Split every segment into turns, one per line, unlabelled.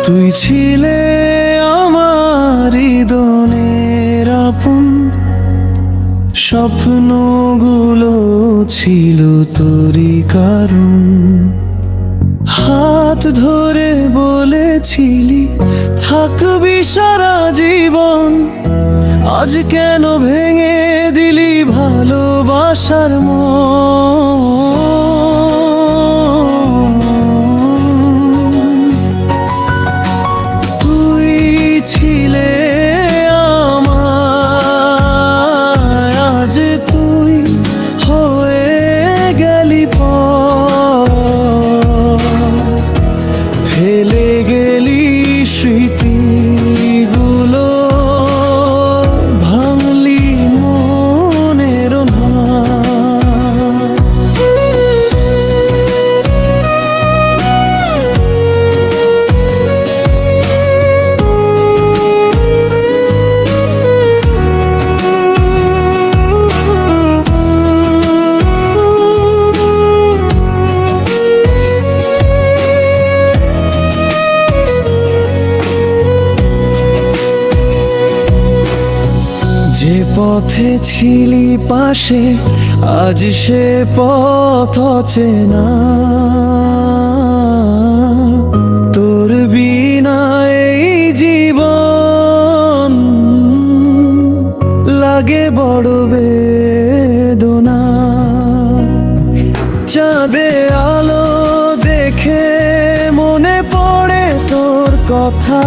তুই ছিলে আমার হৃদয়ের আপন, স্বপ্নগুলো ছিল তোরই কারণ। হাত ধরে বলেছিলি থাকবি সারা জীবন, আজ কেন ভেঙে দিলি ভালোবাসার মন? তুই ছিলে আমার, আজ তুই হয়ে গেলি পর, ফেলে গেলি স্মৃতিগুলো, ভাঙলি মনের যে পথে ছিলি পাশে, আজ সে পথ অচেনা। তোর বিনা এই জীবন লাগে বড় বেদনা। চাঁদে আলো দেখে মনে পড়ে তোর কথা,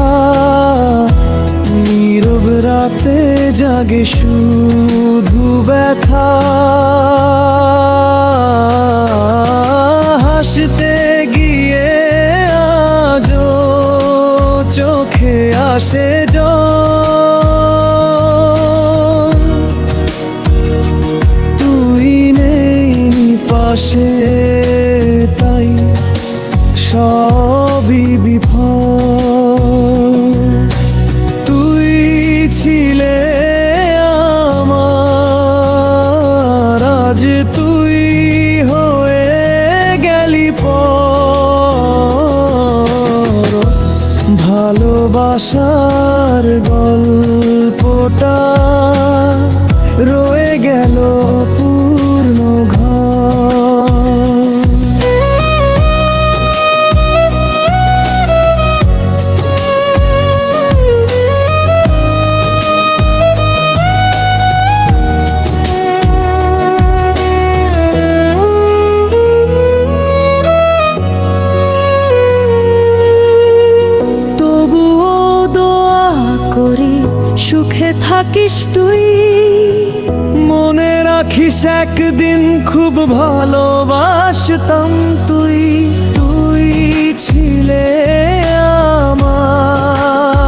নীরব রাতে জাগে শুধু ব্যথা। হাসতে গিয়ে আজও চোখে আসে জল, তুই নেই পাশে তাই সবই বিফল। তুই ছিলে আমার, আজ তুই হয়ে গেলি পর। ভালোবাসার গল্পটা রয়ে গেল পূর্ণ ঘর।
সুখে থাকিস তুই,
মনে রাখিস একদিন খুব ভালোবাসতাম তুই। তুই ছিলে আমার,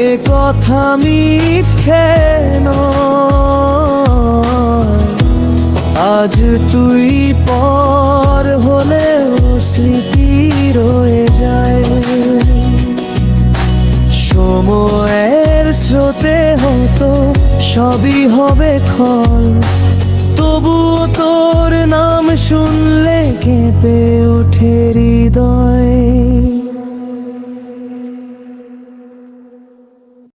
এ কথা মিথ্যে নয়। আজ তুই পর হলেও স্মৃতি রয়ে যায়। সময়ের স্রোতে হতো সবই হবে ক্ষণ, তবুও তোর নাম শুনলে কেঁপে ওঠে হৃদয়।